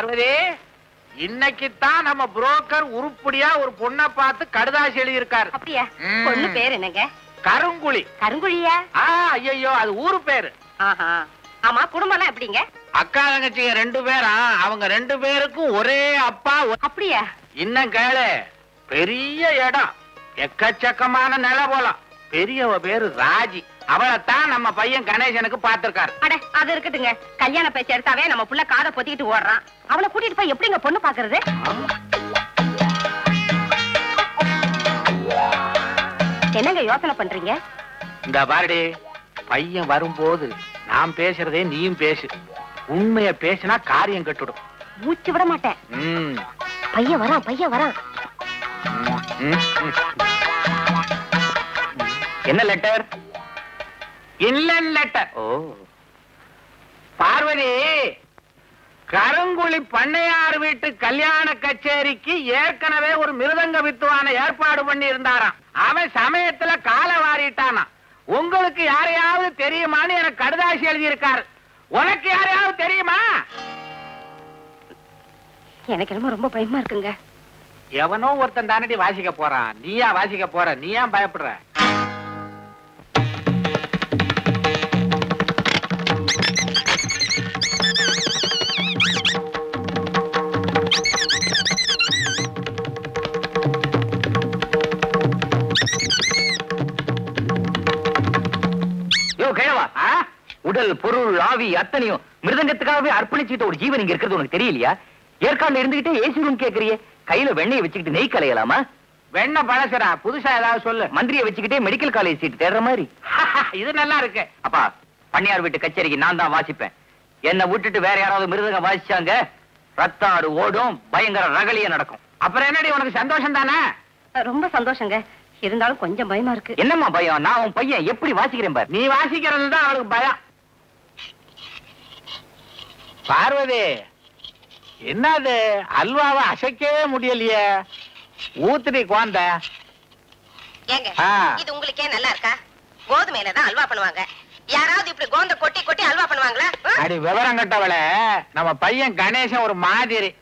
பார்வதி, இன்னைக்குத்தான் நம்ம புரோக்கர் உருப்படியா ஒரு பொண்ணை பார்த்து கடுதாசி எழுதி இருக்காரு. அப்படியா? பொண்ணு பேர் என்னங்க? கருங்குழி. கருங்குழியா? ஐயோ, அது ஊரு பேரு. ஆமா, குடும்பம்லாம் எப்படிங்க? அக்கா தங்கச்சிங்க 2 பேரா, அவங்க 2 பேருக்கும் ஒரே அப்பா. அப்படியா? இன்னும் கேளு, பெரிய இடம், எக்கச்சக்கமான நில போலாம். பெரியவ பேரு ராஜி, அவளைத்தான் நம்ம பையன் கணேசனுக்கு பாத்திருக்காரு. அட, அது இருக்கட்டுங்க. கல்யாண பேச்சு எடுத்தாவே நம்ம புள்ள காதை பொத்திக்கிட்டு ஓடுறான். அவளை கூட்டிட்டு போய் எப்படிங்க பொண்ணு பாக்குறது? என்னங்க யோசனை பண்றீங்க? இந்த பாருடி, பையன் வரும்போது நான் பேசுறதே நீயும் பேசு. உண்மைய பேசினா காரியம் கட்டுடும். மூச்சு விட மாட்டேன். பையன் வரான், பையன் வரான். என்ன லெட்டர்? இன்லன் லெட்டர். பார்வதி, கருங்குழி பண்ணையார் வீட்டு கல்யாண கச்சேரிக்கு ஏற்கனவே ஒரு மிருதங்க வித்துவான ஏற்பாடு பண்ணி இருந்தாராம். அவன் சமயத்துல கால வாரிட்டானா. உங்களுக்கு யாரையாவது தெரியுமான்னு எனக்கு கடுதாசி எழுதி இருக்காரு. உனக்கு யாரையாவது தெரியுமா? எனக்கு என்னமோ ரொம்ப பயமா இருக்குங்க. எவனோ ஒருத்தன் தானடி வாசிக்க போறான். நீயா வாசிக்க போற? நீ ஏன் பயப்படுற? உடல், பொருள், ஆவி அத்தனையும் மிருதங்கத்துக்காகவே அர்ப்பணிச்சுட்டு ஒரு ஜீவன் இங்க இருக்கிறது உனக்கு தெரியலையா? ஏற்காடுல இருந்துகிட்டே ஏசி ரூம் கேக்குறியே. கையில வெண்ணையை வச்சுக்கிட்டு நெய் கலையலாமா? வெண்ணெய் பழசுரா, புதுசா ஏதாவது சொல்லு. மந்திரியை வச்சுக்கிட்டே மெடிக்கல் காலேஜ் சீட் தேடுற மாதிரி. இது நல்லா இருக்கு. அப்பா, பண்ணையார் வீட்டு கச்சேரிக்கு நான் தான் வாசிப்பேன். என்ன விட்டுட்டு வேற யாராவது மிருதங்க வாசிச்சாங்க, ரத்தாறு ஓடும், பயங்கர ரகலிய நடக்கும். அப்புறம் என்னடி, உனக்கு சந்தோஷம் தானே? ரொம்ப சந்தோஷங்க. இருந்தாலும் கொஞ்சம் பயமா இருக்கு. என்னம்மா பயம்? நான் உன் பையன் எப்படி வாசிக்கிறேன் பாரு. நீ வாசிக்கிறது தான் அவளுக்கு பயம். பார்வதி, என்னது அல்வாவை அசைக்கவே முடியலையே? ஊத்துடி குழந்த. இது உங்களுக்கே நல்லா இருக்கா? கோதுமையில தான் அல்வா பண்ணுவாங்க. யாராவது இப்படி கோந்த கொட்டி கொட்டி அல்வா பண்ணுவாங்களா? அடி விவரம் கட்டவள, நம்ம பையன் கணேசன் ஒரு மாதிரி.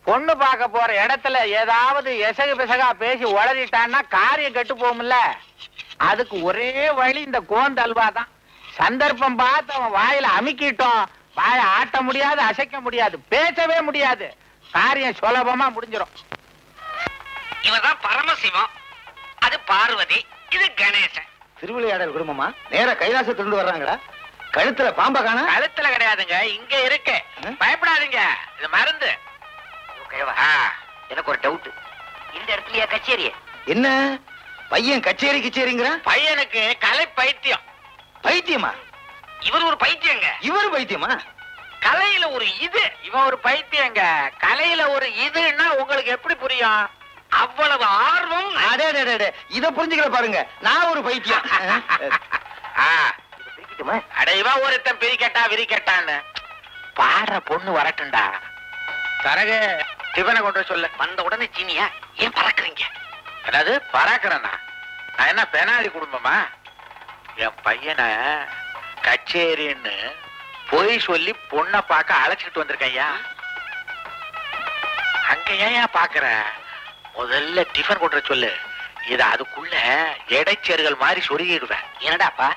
பொண்ணு பார்க்க போற இடத்துல ஏதாவது எசகு பிசகா பேசி உளறிட்டான்னா காரியம் கெட்டு போகும்ல. அதுக்கு ஒரே வழி இந்த கோந்த அல்வா தான். சந்தர்ப்பம் பார்த்து அவன் வாயில அமுக்கிட்டோம், வாயை ஆட்ட முடியாது, அசைக்க முடியாது, பேசவே முடியாது. காரியம் சுலபமா முடிஞ்சிடும். இவதான் பரமசிவம், அது பார்வதி, இது கணேசன். திருவிளையாடல் குடும்பமா? நேர கைலாசத்திலிருந்து வர்றாங்கடா. கழுத்துல பாம்பா காண? கழுத்துல கிடையாதுங்க, இங்க இருக்கு. பயப்படாதீங்க, இது மருந்து. எனக்கு ஒரு டவுட். இந்த இடத்துலயா கச்சேரி? என்ன பையன் கச்சேரி கச்சேரிங்கிற? பையனுக்கு கலை பைத்தியம். பைத்தியமா? இவர் ஒரு பைத்தியங்க. இவரு பைத்தியமா? கலையில ஒரு இது, இவன் ஒரு பைத்தியங்க. கலையில ஒரு இதுன்னா உங்களுக்கு எப்படி புரியும்? அவ்வளவு ஆர்வம். இத புரிஞ்சுக்கிற பாருங்க, நான் ஒரு பைத்தியம். அடைவா ஒருத்தன் பிரிக்கட்டா விரிக்கட்டான்னு. பாடுற பொண்ணு வரட்டும்டா. தரக டிஃபனை கொண்டு சொல்ல. வந்த உடனே சீனியா? ஏன் பறக்குறீங்க? அதாவது பறக்கிறேன்னா நான் என்ன பெனாலி குடும்பமா? என் பையனை கச்சேரின்னு பொய் சொல்லி பொண்ணை பார்க்க அழைச்சிட்டு வந்திருக்கையா. அங்க ஏன் பாக்குற? முதல்ல டிஃபன் கொண்டு சொல்லு. இத அதுக்குள்ள இடைச்சேர்கள் மாதிரி சொருகிடுவேன். என்னடாப்பா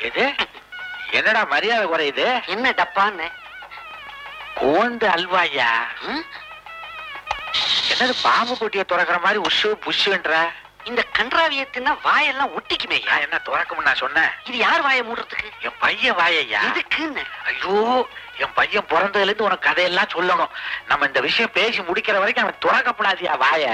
எது? என்னடா மரியாதை குறையுது? என்ன டப்பான்னு? கோந்து அல்வாயா? என்னது பாம்பு கொட்டிய துறக்கிற மாதிரி உஷு புஷுன்ற? இந்த கன்றாவியத்தின்னா வாயெல்லாம் ஒட்டிக்குமே. என்ன துறக்கும்னு நான் சொன்னேன்? இது யார் வாயை மூடுறதுக்கு? என் பையன் வாயையா? எதுக்குன்னு? ஐயோ, என் பையன் பிறந்ததுல இருந்து உனக்கு கதையெல்லாம் சொல்லணும். நம்ம இந்த விஷயம் பேசி முடிக்கிற வரைக்கும் அவன் துறக்கப்படாதியா வாய.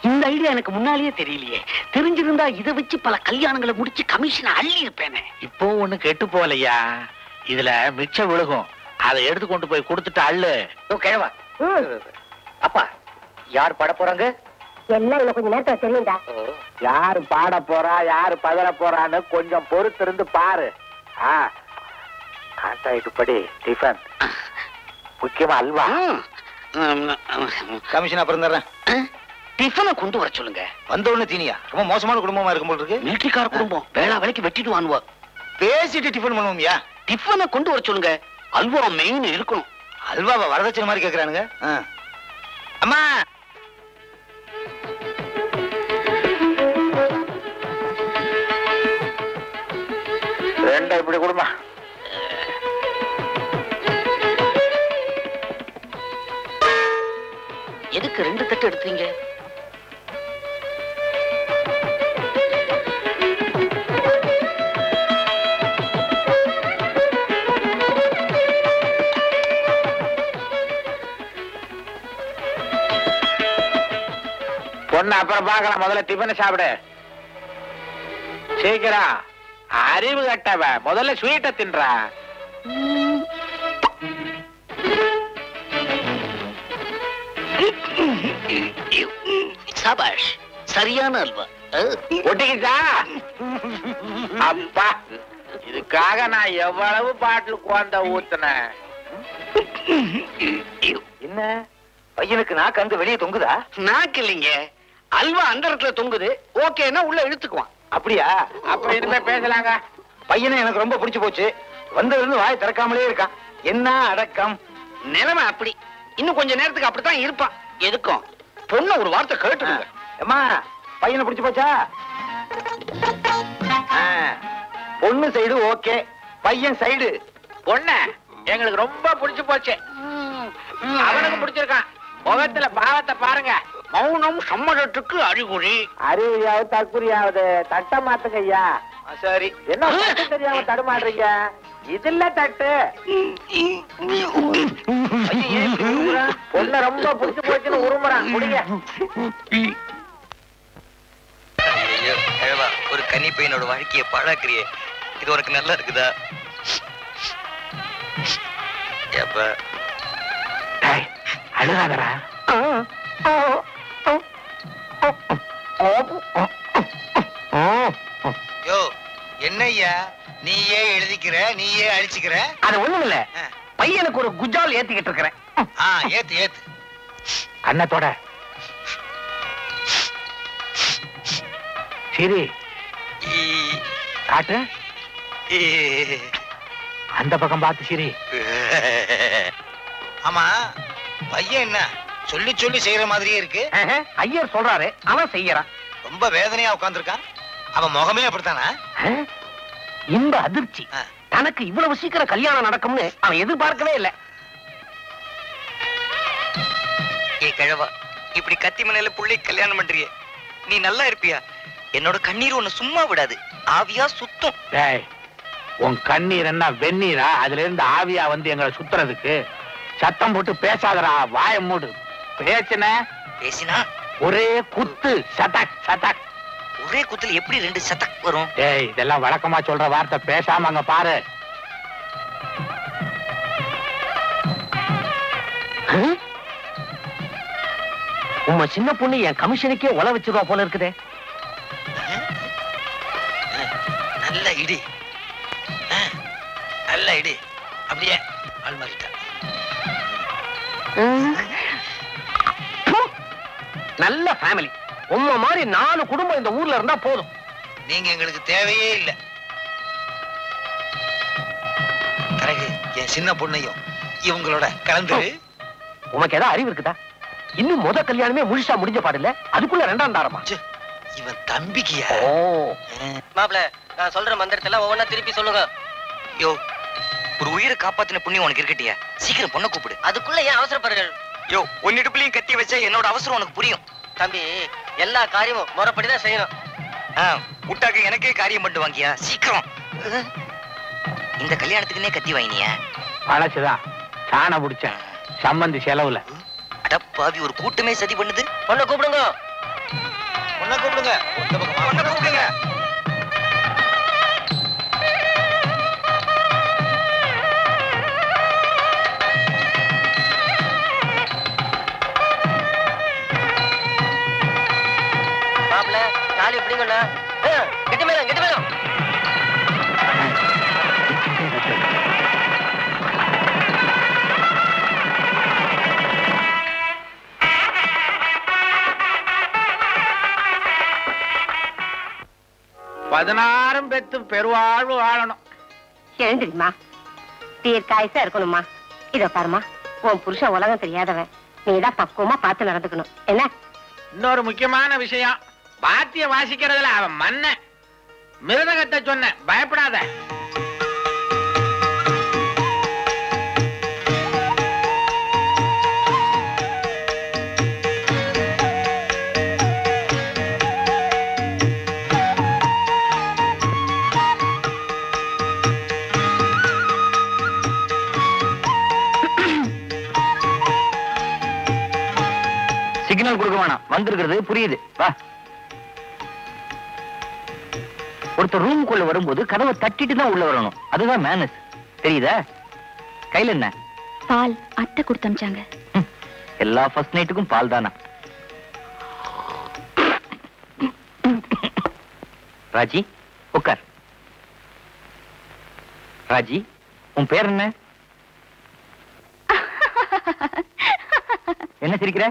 இந்த ஐடியா எனக்கு முன்னாலேயே தெரியலையே. தெரிஞ்சிருந்தா இதை வச்சு பல கல்யாணங்களை முடிச்சு கமிஷன் அள்ளி இருப்பேனே. இப்போ ஒண்ணு கெட்டு போகலையா? இதுல மிச்சம் விழுகும், அதை எடுத்து கொண்டு போய் கொடுத்துட்டு அள்ளு. கிழவா. அப்பா, யார் பாட போறாங்க? எல்லாம் இன்னும் கொஞ்சம் நேரத்துல தெரியும்டா. யாரு பாட போறா, யாரு பதற போறான்னு கொஞ்சம் பொறுத்து இருந்து பாரு. கான்ட்ராக்ட் படி டிஃபன், முக்கியமா அல்வா. கமிஷன் அப்புறம் தர்றேன். டிஃபனை கொண்டு வர சொல்லுங்க. வந்த உடனே தீனியா? ரொம்ப மோசமான குடும்பமா இருக்கும் போல இருக்கு. மிலிட்டரிக்கார குடும்பம், வேளா வேலைக்கு வெட்டிட்டு வாங்குவா. பேசிட்டு டிஃபன் பண்ணுவோம்யா. டிஃபனை கொண்டு வர சொல்லுங்க. அல்வா மெயின் இருக்கணும். அல்வாவை வரதட்சணை மாதிரி கேக்குறானுங்க. அம்மா ரெண்டை இப்படி கொடுமா. எதுக்கு 2 தட்டு எடுத்தீங்க? பொண்ணு அப்புறம் பார்க்கலாம், முதல்ல டிஃபனை சாப்பிடு. சீக்கிரம். அறிவு கட்டவ, முதல்ல ஸ்வீட்டை தின்றா. சபாஷ், சரியான அல்வா. ஒட்டிக்கிச்சா? அப்பா, இதுக்காக நான் எவ்வளவு பாட்டில் குழந்த ஊத்துனேன். என்ன பையனுக்கு நாக்கு அங்க வெளியே தொங்குதா? நாக்கு இல்லைங்க, அல்வா அந்த இடத்துல தொங்குது. ஓகேன்னா உள்ள இழுத்துக்குவான். அப்படியா? அப்ப இனிமே பேசலாங்க. பையனை எனக்கு ரொம்ப பிடிச்சு போச்சு. வந்ததுல வாய் திறக்காமலே இருக்கான். என்ன அடக்கம். நிலைமை அப்படி. இன்னும் கொஞ்ச நேரத்துக்கு அப்படித்தான் இருப்பான். எதுக்கும் பொண்ணு ஒரு வார்த்தை கேட்டுடுங்க. அம்மா, பையனை பிடிச்சு போச்சா? பொண்ணு சைடு ஓகே, பையன் சைடு. பொண்ணு எங்களுக்கு ரொம்ப பிடிச்சு போச்சு. அவனுக்கு பிடிச்சிருக்கான். முகத்துல பாவத்தை பாருங்க. மௌனம் சம்மதத்துக்கு அறிகுறி. அறிவியாவது தற்குறியாவது தட்ட மாத்துங்க ஐயா. சரி. என்ன தட்டு தெரியாம தடுமாடுறீங்க? இதுல தட்டு. பொண்ணு ரொம்ப பிடிச்சு போச்சுன்னு உருமுறான். முடிய ஒரு கன்னி பையனோட வாழ்க்கையை பாழாக்குறியே, இது உனக்கு நல்லா இருக்குதா? அழுகாதரா. யோ, என்னய்யா நீயே எழுதிக்கிற, நீயே அழிச்சுக்கிற? அது ஒண்ணும் இல்ல, பையனுக்கு ஒரு குஜால் ஏத்திக்கிட்டு இருக்கிறேன். ஏத்து ஏத்து. அண்ணத்தோட சரி காட்டு. அந்த பக்கம் பார்த்து சரி. ஆமா, பையன் என்ன சொல்லி சொல்லி செய்யற மாதிரியே இருக்கு. ஐயர் சொல்றாரு, அவன் செய்யறான். ரொம்ப வேதனையா உட்கார்ந்துருக்கான். அவன் முகமே அப்படித்தானா? இந்த அதிர்ச்சி தனக்கு இவ்வளவு சீக்கிரம் கல்யாணம் நடக்கும்னு அவன் எதிர்பார்க்கவே இல்லை. ஏ கிழவா, இப்படி கத்தி மனையில புள்ளி கல்யாணம் பண்றியே, நீ நல்லா இருப்பியா? என்னோட கண்ணீர் உன்னை சும்மா விடாது, ஆவியா சுத்தம். டேய், உன் கண்ணீர் என்ன வெந்நீரா? அதுல இருந்து ஆவியா வந்து எங்களை சுத்துறதுக்கு? சத்தம் போட்டு பேசாதடா, வாய மூடு. பேசுன பேசினா ஒரே குத்து. சதக் சதக். ஒரே குத்துல எப்படி 2 சதக் வரும்? டேய், இதெல்லாம் வழக்கமா சொல்ற வார்த்தை. பேசாம அங்க பாரு. உங்க சின்ன பொண்ணு என் கமிஷனுக்கே உல வச்சிருவா போல இருக்குதே. நல்ல இடி, நல்ல இடி. அப்படியே ஆள் மாறிட்டா. நல்ல ஃபேமிலி. உங்க மாதிரி 4 குடும்பம் இந்த ஊர்ல இருந்தா போதும். நீங்க எங்களுக்கு தேவையே இல்லை. கரகு, என் சின்ன பொண்ணையும் இவங்களோட கலந்து. உனக்கு ஏதாவது அறிவு இருக்குதா? இன்னும் முத கல்யாணமே முழுசா முடிஞ்ச பாடல, அதுக்குள்ள 2ஆம் தாரமா? இவன் தம்பிக்கியா? ஓ மாப்பிள, நான் சொல்ற மந்திரத்தெல்லாம் ஒவ்வொன்னா திருப்பி சொல்லுங்க. யோ, ஒரு உயிரை காப்பாத்தின புண்ணியம் உனக்கு இருக்கட்டியா? சீக்கிரம் பொண்ணை கூப்பிடு. அதுக்குள்ள ஏன் அவசரப்படுறீர்கள்? யோ, உன்னிடுப்புலயும் கத்தி வச்சா என்னோட அவசரம் உனக்கு புரியும். தம்பி, எல்லா காரியமும் முறைப்படிதான் செய்யணும். விட்டாக்க எனக்கே காரியம் பண்ணிட்டு வாங்கியா, சீக்கிரம். இந்த கல்யாணத்துக்குன்னே கத்தி வாங்கினியா? பழச்சுதான் சாண புடிச்சேன் சம்பந்தி செலவுல. அடப்பாவி, ஒரு கூட்டமே சதி பண்ணுது. பொண்ணை கூப்பிடுங்க. பொண்ணை கூப்பிடுங்க. பொண்ணை கூப்பிடுங்க. மாப்பிள, நாளை எப்படிங்கண்ணா? கெட்டி மேலும் கெட்டி மேலும். பதினாறும் பெத்து பெருவாழ்வு வாழணும். எழுந்துருமா, தீர்க்காயசா இருக்கணுமா? இத பாருமா, உன் புருஷன் உலகம் தெரியாதவன். நீதான் பக்குவமா பார்த்து நடந்துக்கணும் என்ன? இன்னொரு முக்கியமான விஷயம், பாத்திய வாசிக்கிறதுல அவன் மன்ன. மிருதகத்தை சொன்ன, பயப்படாத. சிக்னல் கொடுக்க வேணாம், வந்திருக்கிறது புரியுது. வா. ஒருத்தர் ரூமுக்குள்ள வரும்போது கதவை தட்டிட்டு தான் உள்ள வரணும். அதுதான் மேனஸ். தெரியுதா? கையில என்ன? பால் அத்தை கொடுத்தமிச்சாங்க. எல்லா ஃபர்ஸ்ட் நைட்டுக்கும் பால் தானா? ராஜி உட்கார். ராஜி, உன் பேர் என்ன? என்ன சிரிக்கிற?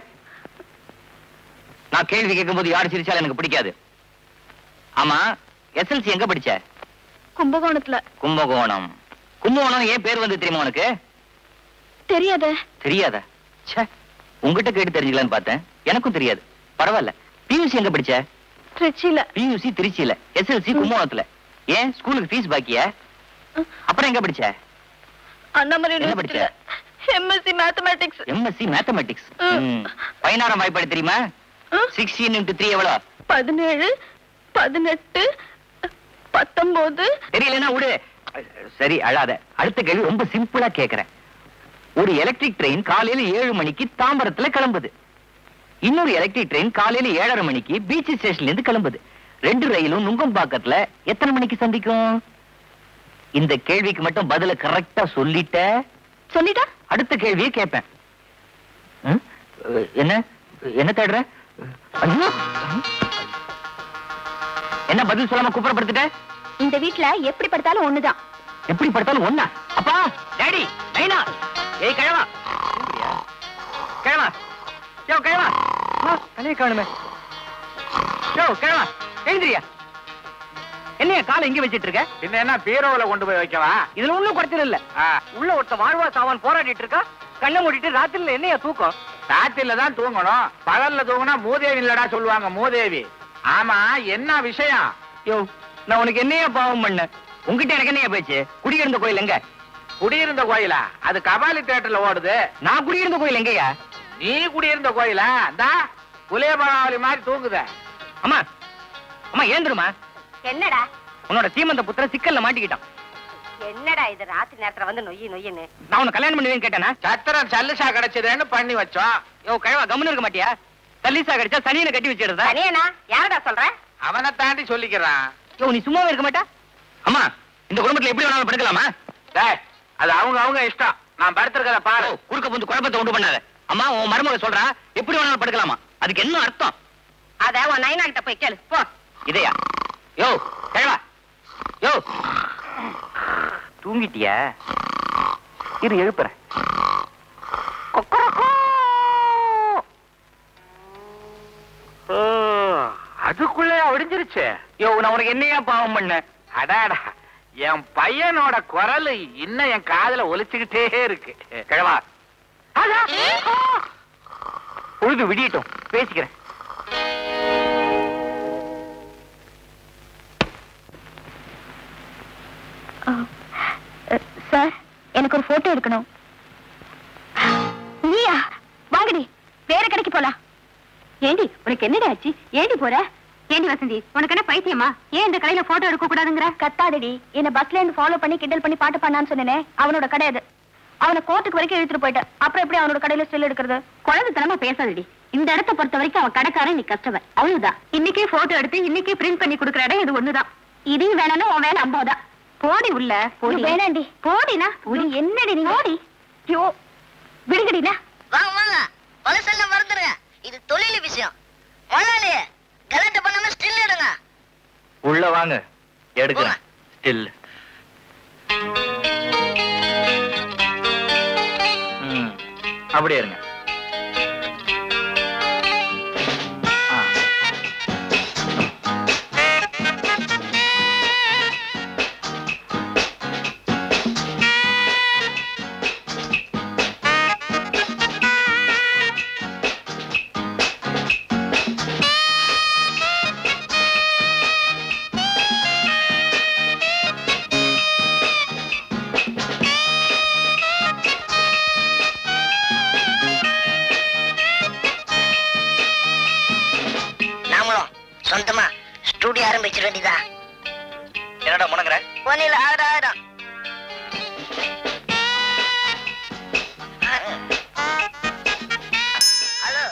நான் கேள்வி கேட்கும்போது யாரு சிரிச்சாலும் எனக்கு பிடிக்காது. ஆமா, எஸ்எல்சி எங்க படிச்ச? கும்பகோணத்துல. கும்பகோணம். கும்பகோணம் ஏன் பேர் வந்து தெரியுமா உனக்கு? தெரியாத. தெரியாத? ச்சே, உங்ககிட்ட கேட்டு தெரிஞ்சுக்கலான்னு பார்த்தேன். எனக்கும் தெரியாது. பரவாயில்ல. பியூசி எங்க படிச்ச? திருச்சியில. பியூசி திருச்சியில, எஸ்எல்சி கும்பகோணத்துல. ஏன் ஸ்கூலுக்கு ஃபீஸ் பாக்கியா? அப்புறம் எங்க படிச்ச? அண்ணாமலை என்ன படிச்ச? MSc mathematics. MSc mathematics. 16ஆம் வாய்ப்பாடு தெரியுமா? 16 into 3 எவ்வளவு? 17, 18, 19. தெரியலன்னா விடு. சரி, அழாத. அடுத்த கேள்வி ரொம்ப சிம்பிளா கேக்குறேன். ஒரு எலக்ட்ரிக் ட்ரெயின் காலையில 7 மணிக்கு தாம்பரத்துல கிளம்புது. இன்னொரு எலக்ட்ரிக் ட்ரெயின் காலையில 7:30 மணிக்கு பீச் ஸ்டேஷன்ல இருந்து கிளம்புது. 2 ரயிலும் நுங்கம்பாக்கத்துல எத்தனை மணிக்கு சந்திக்கும்? இந்த கேள்விக்கு மட்டும் பதில கரெக்டா சொல்லிட்டா அடுத்த கேள்வியை கேட்பேன். என்ன என்ன தேடுற? ஐயோ, என்ன பதில் சொல்லாம குப்புறப்படுத்திட்ட? இந்த வீட்ல எப்படி படுத்தாலும் ஒண்ணுதான். எப்படி படுத்தாலும் ஒண்ணா? அப்பா, டாடி, நைனா, ஏய் கிழவா, கிழவா, யோ கிழவா, தலையை காணுமே. யோ கிழவா, எழுந்திரியா. என்னைய காலை இங்க வச்சிட்டு இருக்க? பின்ன என்ன பீரோவுல கொண்டு போய் வைக்கவா? இதுல ஒண்ணும் குறைச்சல் இல்ல. உள்ள ஒருத்த வாழ்வா சாவான் போராடிட்டு இருக்கா. கண்ணை மூடிட்டு ராத்திரில என்னைய தூக்கம்? ராத்திரில தான் தூங்கணும். பகல்ல தூங்கினா மூதேவி இல்லடா சொல்லுவாங்க, மூதேவி. ஆமா, என்ன விஷயம்? யோ, நான் உனக்கு என்னையா பாவம் பண்ண? உங்ககிட்ட எனக்கு என்னையா பேச்சு? குடியிருந்த கோயில் எங்க? குடியிருந்த கோயிலா? அது கபாலி தியேட்டர்ல ஓடுது. நான் குடியிருந்த கோயில் எங்கயா? நீ குடியிருந்த கோயிலா? இந்தா புலியபராவளி மாதிரி தூங்குத. அம்மா, அம்மா ஏந்திருமா. என்னடா உன்னோட சீமந்த புத்திர சிக்கல்ல மாட்டிக்கிட்டான். என்னடா இது ராத்திரி நேரத்துல வந்து நொய்யின்னு? நான் உன்னை கல்யாணம் பண்ணுவேன்னு கேட்டேனா? சத்திரம் சல்லுசா கிடைச்சதுன்னு பண்ணி வச்சோம். யோ கழுவா, கம்முன்னு இருக்க மாட்டியா? தள்ளிசா கிடைச்சா சனியனை கட்டி வச்சிருந்தா? தனியனா? யாரடா சொல்ற? அவனை தாண்டி சொல்லிக்கிறான். யோ, நீ சும்மாவே இருக்க மாட்டா? அம்மா, இந்த குடும்பத்துல எப்படி வேணாலும் படுக்கலாமா? டேய், அது அவங்க இஷ்டம். நான் படுத்திருக்கத பாரு. குறுக்க புந்து குழப்பத்தை உண்டு பண்ணாத. அம்மா, உன் மருமக சொல்றா எப்படி வேணாலும் படுக்கலாமா? அதுக்கு என்ன அர்த்தம்? அத உன் நைனா கிட்ட போய் கேளு போ. இதையா? யோ கழுவா, யோ தூங்கிட்டியா? இரு எழுப்புறேன். அதுக்குள்ளே ஒடிஞ்சிருச்சு. யோ, நான் உனக்கு என்னையா பாவம் பண்ண? அடாடா, என் பையனோட குரல் இன்னும் என் காதுல ஒலிச்சுக்கிட்டே இருக்கு. கிழவா, பொழுது விடியட்டும், பேசிக்கிறேன். சார், எனக்கு ஒரு போட்டோ எடுக்கணும். நீயா? வாங்கடி, வேற கடைக்கு போலாம். ஏண்டி, உனக்கு என்னடா ஆச்சு? ஏண்டி போற? ஏண்டி வசந்தி, உனக்கு என்ன பைத்தியமா? ஏன் இந்த கடையில போட்டோ எடுக்க கூடாதுங்கிற? கத்தாதடி. என்ன பஸ்ல இருந்து ஃபாலோ பண்ணி கிண்டல் பண்ணி பாட்டு பண்ணான்னு சொன்னேனே, அவனோட கடை அது. அவனை கோர்ட்டுக்கு வரைக்கும் இழுத்துட்டு போயிட்டேன். அப்புறம் எப்படி அவனோட கடையில ஸ்டில் எடுக்கிறது? குழந்தைத்தனமா பேசாதடி. இந்த இடத்தை பொறுத்த வரைக்கும் அவன் கடைக்காரன், நீ கஸ்டமர், அவ்வளவுதான். இன்னைக்கே போட்டோ எடுத்து இன்னைக்கே பிரிண்ட் பண்ணி கொடுக்குற இடம் இது ஒண்ணுதான். இதையும் வேணாலும் உன் வேலை 50 தான். போடி உள்ள போடி. வேணாண்டி, போடினா போடி. என்னடி நீ போடி. யோ விடுங்கடினா. வாங்க வாங்க, பலசெல்லாம் மறந்துடுங்க. இது தொழில் விஷயம். முதலாளி கலெக்ட் பண்ணாம ஸ்டில் எடுங்க. உள்ள வாங்க, எடுக்கிறேன் ஸ்டில். அப்படியே இருங்க. சொந்தமா ஸ்டூடியோ ஆரம்பிச்சிட வேண்டியதா. என்னடா முனங்குற? பொன்னில ஆயிரம் ஹலோ,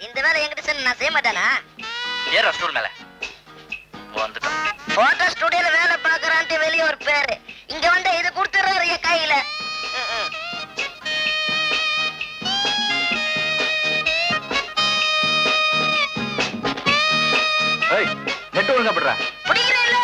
இந்த வேலை என்கிட்ட சொன்ன நான் செய்ய மாட்டானா? ஏறா ஸ்டூல் மேல வந்துட்டோம். போட்டோ ஸ்டுடியோல வேலை பாக்குறான்ட்டு வெளியே ஒரு பேரு, இங்க வந்து இது கொடுத்துறாரு என் கையில. நெட்டு ஒழுங்கா படுறா. பிடிக்கிறேன் இல்ல?